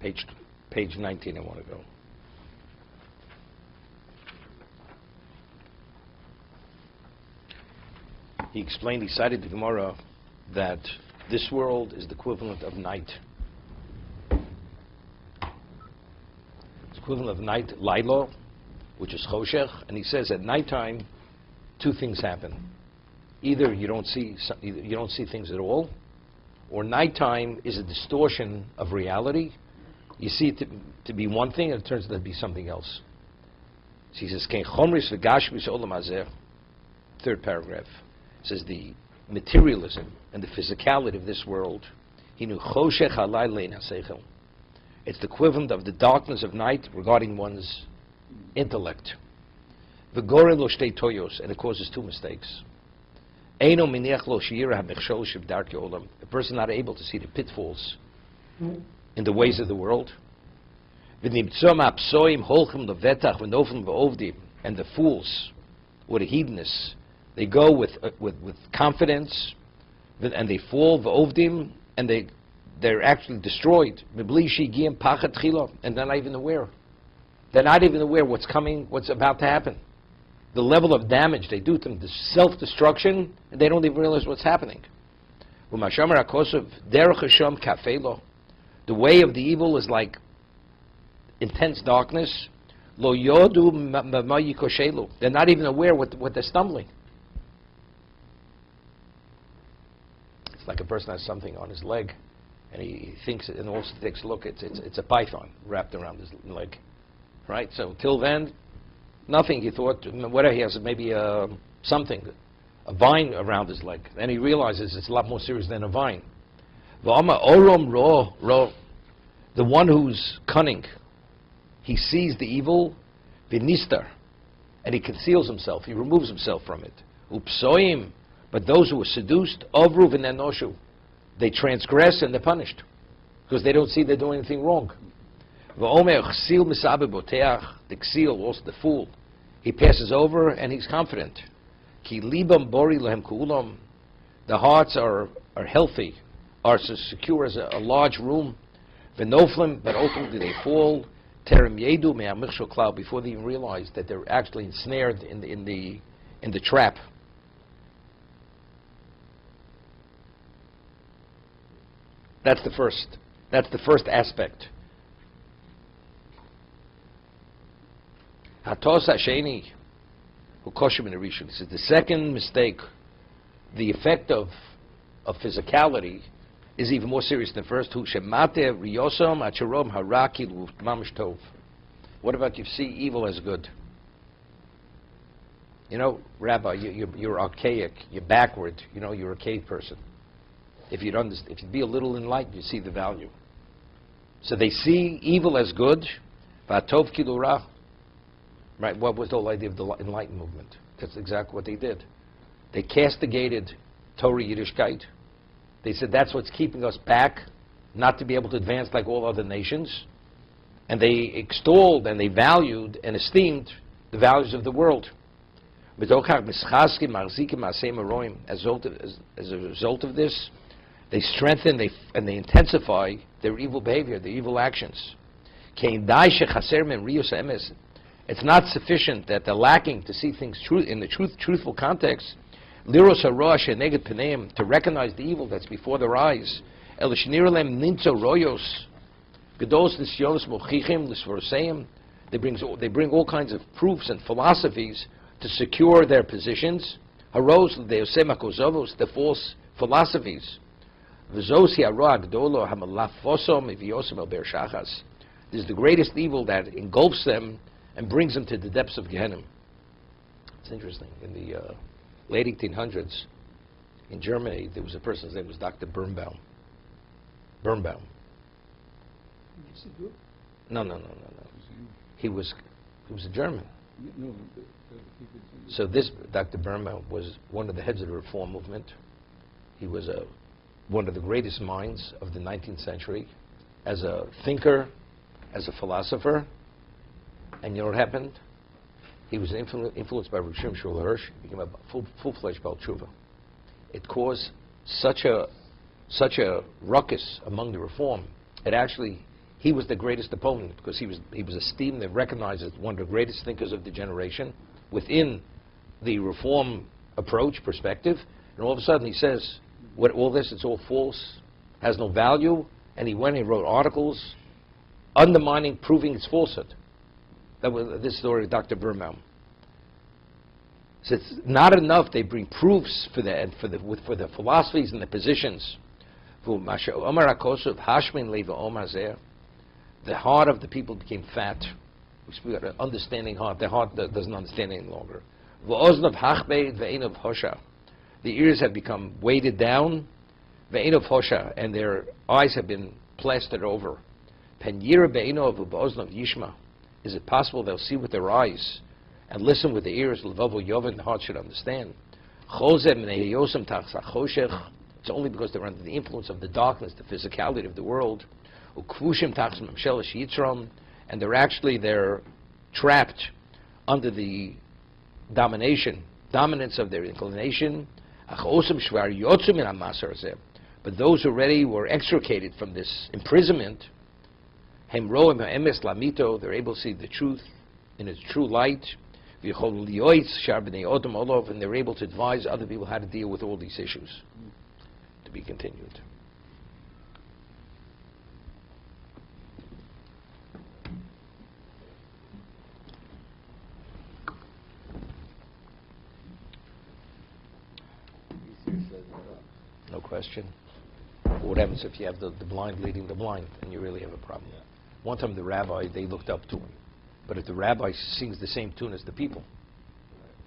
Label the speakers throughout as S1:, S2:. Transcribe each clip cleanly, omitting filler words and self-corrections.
S1: Page 19 I want to go. He cited the Gemara that this world is the equivalent of night. It's equivalent of night, Lailo, which is Choshech, and he says at nighttime, two things happen. Either you don't see things at all, or nighttime is a distortion of reality. You see it to be one thing, and it turns out to be something else. So he says, "Kein chomris v'gashmis olam hazeh." Third paragraph says the materialism and the physicality of this world. Hinu choshech halayl lein haseichel. It's the equivalent of the darkness of night regarding one's intellect. V'goren lo shtei toyos, and it causes two mistakes. Eino miniach lo shira hamechshol shebdarkei olam. A person not able to see the pitfalls in the ways of the world. V'nimtzom ha'psoim holchem levetach v'noflim v'ovdim. And the fools, or the hedonists, they go with confidence, and they fall v'ovdim, and they're actually destroyed. Mibli shigiyim pachat chila, and they're not even aware. They're not even aware what's coming, what's about to happen. The level of damage they do to them, the self-destruction, and they don't even realize what's happening. U'mashamar hakosov derech Hashem kafelo. The way of the evil is like intense darkness. Lo yodu ma yikoshelu. They're not even aware what they're stumbling. It's like a person has something on his leg, and he thinks, and also takes a look. It's a python wrapped around his leg, right? So till then, nothing. He thought, whatever he has, maybe something, a vine around his leg. Then he realizes it's a lot more serious than a vine. V'ama orom ro. The one who's cunning, he sees the evil, v'nistar, and he conceals himself. He removes himself from it. Upsoim. But those who are seduced, avru v'nenoshu, they transgress and they're punished because they don't see they're doing anything wrong. V'omer chsil misabe boteach, the ksil, also the fool, he passes over and he's confident. Ki libam bori lehem kulam, the hearts are healthy, are so secure as a large room. V'noflim, but ultimately they fall. Terem yedu me'amichshol klal, before they even realize that they're actually ensnared in the trap. That's the first aspect. Hatos hasheni, hukoshim in the rishon. This is the second mistake. The effect of physicality is even more serious than the first. Hu shemate riyosom acharom haraki mamish tov. What about you see evil as good? You know, Rabbi, you're archaic. You're backward. You know, you're a cave person. If you'd be a little enlightened, you'd see the value. So they see evil as good. V'atov kilura. Right? What was the whole idea of the Enlightened movement? That's exactly what they did. They castigated Torah Yiddishkeit. They said that's what's keeping us back, not to be able to advance like all other nations. And they extolled and they valued and esteemed the values of the world. As a result of this, they strengthen and they intensify their evil behavior, their evil actions. It's not sufficient that they're lacking to see things in the truthful context. To recognize the evil that's before their eyes. They bring all kinds of proofs and philosophies to secure their positions. The false philosophies. This is the greatest evil that engulfs them and brings them to the depths of Gehenna. It's interesting. In the late 1800s, in Germany, there was a person, his name was Dr. Birnbaum. No. He was a German. So this Dr. Birnbaum was one of the heads of the Reform movement. He was one of the greatest minds of the 19th century as a thinker, as a philosopher. And you know what happened? He was influenced by Rav Shimon Shmuel Hirsch. He became a full-fledged Baal Tshuva. It caused such a ruckus among the Reform. It actually he was the greatest opponent because he was esteemed and recognized as one of the greatest thinkers of the generation within the reform approach perspective. And all of a sudden he says, "What all this? It's all false, has no value." And he went and wrote articles undermining, proving its falsehood. That was this story of Dr. Birnbaum. So it's not enough. They bring proofs for the philosophies and the positions. The heart of the people became fat. We speak about an understanding heart. The heart doesn't understand any longer. The ears have become weighted down, and their eyes have been plastered over. Is it possible they'll see with their eyes and listen with the ears? The heart should understand. It's only because they're under the influence of the darkness, the physicality of the world. And they're trapped under the dominance of their inclination. But those already were extricated from this imprisonment. They're able to see the truth in its true light. And they're able to advise other people how to deal with all these issues. To be continued. No question. What happens if you have the blind leading the blind and you really have a problem? Yeah. One time the rabbi, they looked up to him. But if the rabbi sings the same tune as the people,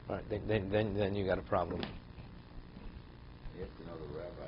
S1: right, then you got a problem.
S2: You have to know the rabbi.